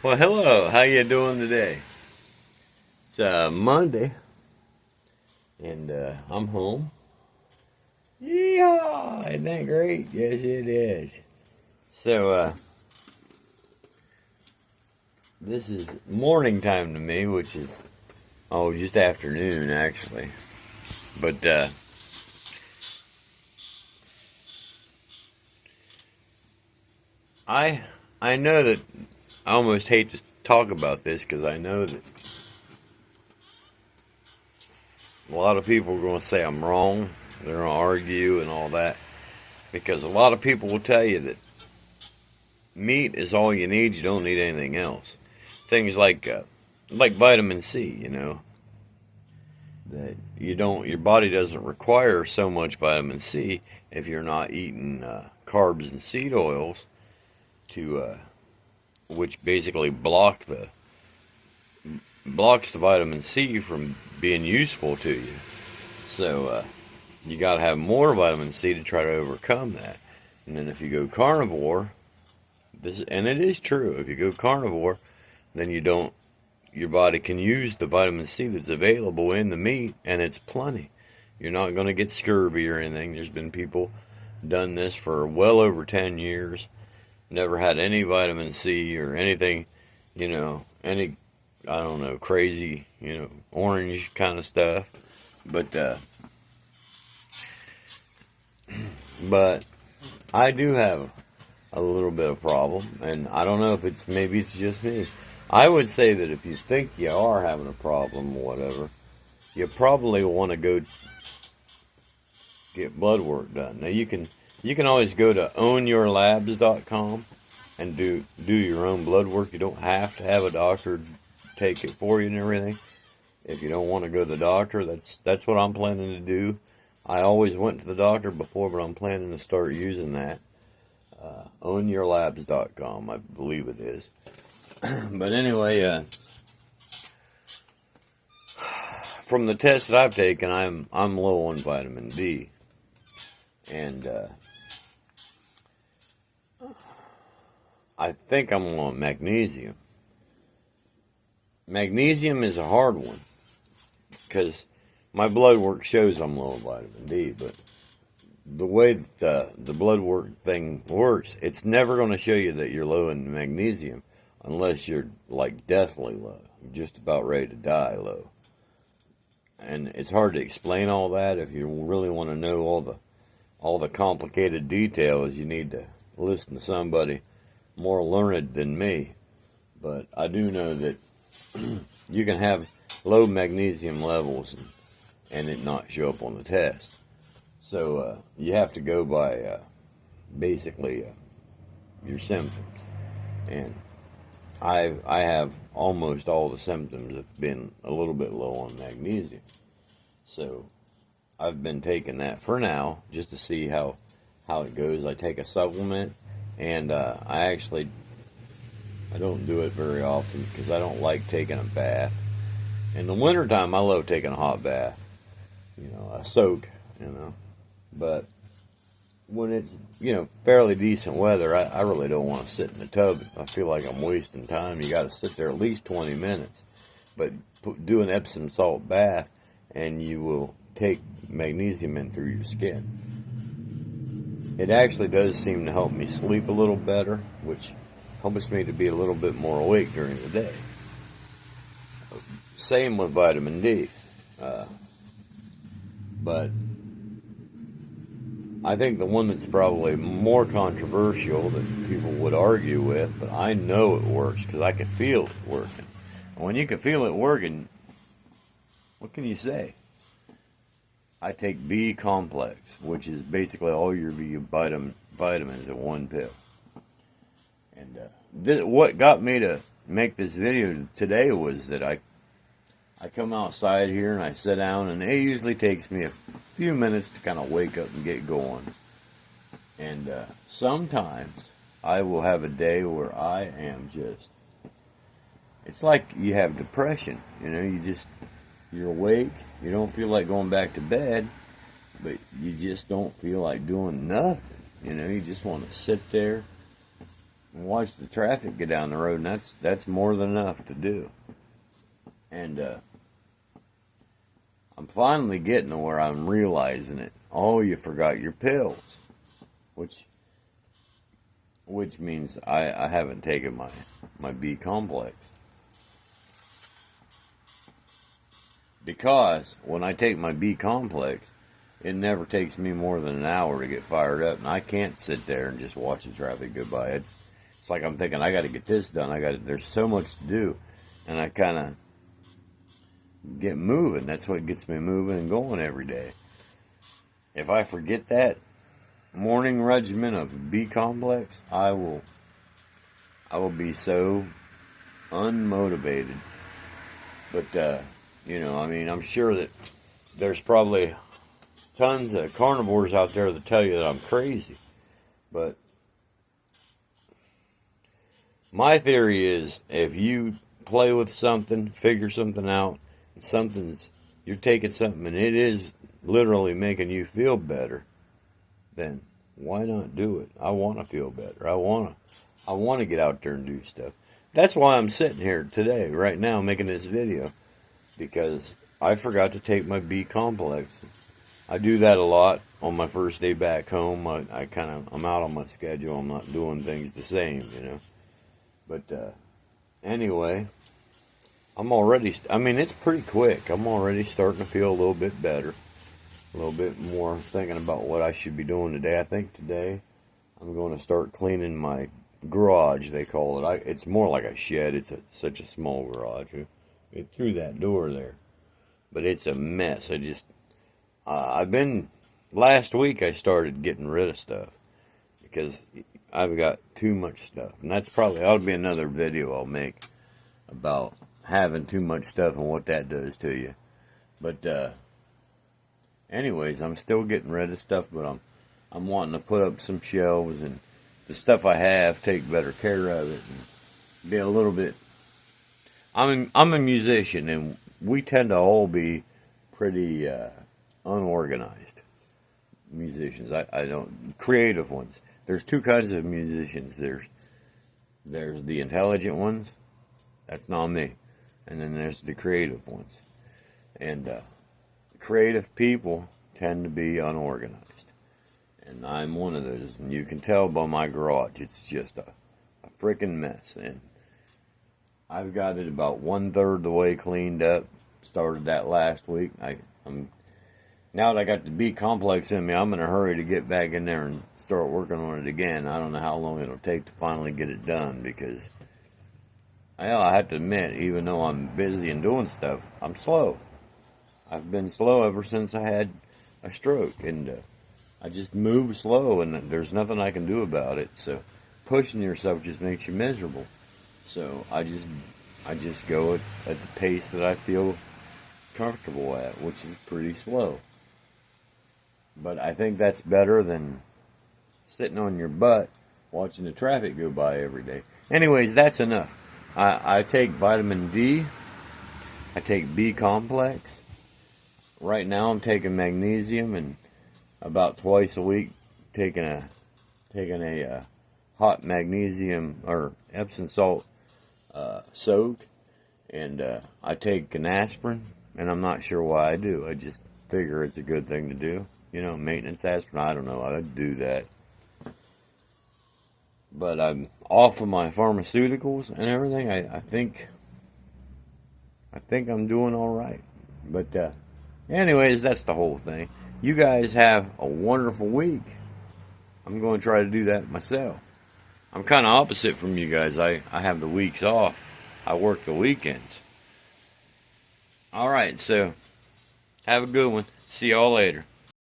Well, hello. How you doing today? It's Monday, and I'm home. Yeah, isn't that great? Yes, it is. So this is morning time to me, which is just afternoon actually. But I I know that I almost hate to talk about this because I know that a lot of people are going to say I'm wrong. They're going to argue and all that because a lot of people will tell you that meat is all you need. You don't need anything else. Things like vitamin C, that your body doesn't require so much vitamin C if you're not eating carbs and seed oils to which basically blocks the vitamin C from being useful to you. So you got to have more vitamin C to try to overcome that. And then if you go carnivore, and it is true, if you go carnivore, then your body can use the vitamin C that's available in the meat, and it's plenty. You're not going to get scurvy or anything. There's been people done this for well over 10 years, never had any vitamin C or anything, any, I don't know, crazy, orange kind of stuff. But, but I do have a little bit of problem, and I don't know if maybe it's just me. I would say that if you think you are having a problem or whatever, you probably want to go get blood work done. Now you can always go to ownyourlabs.com and do your own blood work. You don't have to have a doctor take it for you and everything. If you don't want to go to the doctor, that's what I'm planning to do. I always went to the doctor before, but I'm planning to start using that. Ownyourlabs.com, I believe it is. But anyway, from the test that I've taken, I'm low on vitamin D, and I think I'm on magnesium. Magnesium is a hard one because my blood work shows I'm low on vitamin D, but the way that the blood work thing works, it's never going to show you that you're low in magnesium unless you're like deathly low, just about ready to die low. And it's hard to explain all that. If you really want to know all the complicated details, you need to listen to somebody more learned than me. But I do know that you can have low magnesium levels and it not show up on the test. So you have to go by basically your symptoms. And I have almost all the symptoms have been a little bit low on magnesium. So I've been taking that for now just to see how it goes. I take a supplement, and I don't do it very often because I don't like taking a bath. In the wintertime, I love taking a hot bath, a soak, But when it's, fairly decent weather, I really don't want to sit in the tub. I feel like I'm wasting time. You got to sit there at least 20 minutes. But do an Epsom salt bath, and you will take magnesium in through your skin. It actually does seem to help me sleep a little better, which helps me to be a little bit more awake during the day. Same with vitamin D. But I think the one that's probably more controversial that people would argue with, but I know it works because I can feel it working. And when you can feel it working, what can you say? I take B complex, which is basically all your vitamins in one pill. And what got me to make this video today was that I come outside here and I sit down, and it usually takes me a few minutes to kind of wake up and get going. And sometimes I will have a day where I am it's like you have depression. You're awake, you don't feel like going back to bed, but you just don't feel like doing nothing. You just want to sit there and watch the traffic get down the road, and that's more than enough to do. And I'm finally getting to where I'm realizing it. Oh, you forgot your pills, which means I haven't taken my B complex. Because when I take my B complex, it never takes me more than an hour to get fired up, and I can't sit there and just watch the traffic go by. It's like I'm thinking, I got to get this done. There's so much to do, and I kind of get moving. That's what gets me moving and going every day. If I forget that morning regimen of B complex, I will be so unmotivated. But I'm sure that there's probably tons of carnivores out there that tell you that I'm crazy. But my theory is, if you play with something, figure something out, you're taking something and it is literally making you feel better, then why not do it? I want to feel better. I want to get out there and do stuff. That's why I'm sitting here today, right now, making this video, because I forgot to take my B complex. I do that a lot on my first day back home. I'm out on my schedule. I'm not doing things the same, But anyway, it's pretty quick. I'm already starting to feel a little bit better. A little bit more thinking about what I should be doing today. I think today I'm going to start cleaning my garage, they call it. It's more like a shed. It's such a small garage. Get through that door there. But it's a mess. Last week I started getting rid of stuff because I've got too much stuff. And that's probably ought to be another video I'll make about having too much stuff and what that does to you. But anyways, I'm still getting rid of stuff, but I'm wanting to put up some shelves and the stuff I have, take better care of it and be a little bit. I'm a musician, and we tend to all be pretty unorganized musicians. I don't creative ones. There's two kinds of musicians. There's the intelligent ones. That's not me. And then there's the creative ones. And creative people tend to be unorganized. And I'm one of those. And you can tell by my garage, it's just a freaking mess. And I've got it about 1/3 the way cleaned up. Started that last week. Now that I got the B complex in me, I'm in a hurry to get back in there and start working on it again. I don't know how long it'll take to finally get it done, because I have to admit, even though I'm busy and doing stuff, I'm slow. I've been slow ever since I had a stroke, and I just move slow, and there's nothing I can do about it. So pushing yourself just makes you miserable. So I just go at the pace that I feel comfortable at, which is pretty slow. But I think that's better than sitting on your butt watching the traffic go by every day. Anyways, that's enough. I take vitamin D. I take B complex. Right now I'm taking magnesium, and about twice a week taking a hot magnesium or Epsom salt soak. And I take an aspirin, and I'm not sure why I do. I just figure it's a good thing to do. Maintenance aspirin, I don't know. I do that. But I'm off of my pharmaceuticals and everything. I think I'm doing all right. But anyways, that's the whole thing. You guys have a wonderful week. I'm going to try to do that myself. I'm kind of opposite from you guys. I have the weeks off. I work the weekends. All right, so have a good one. See y'all later.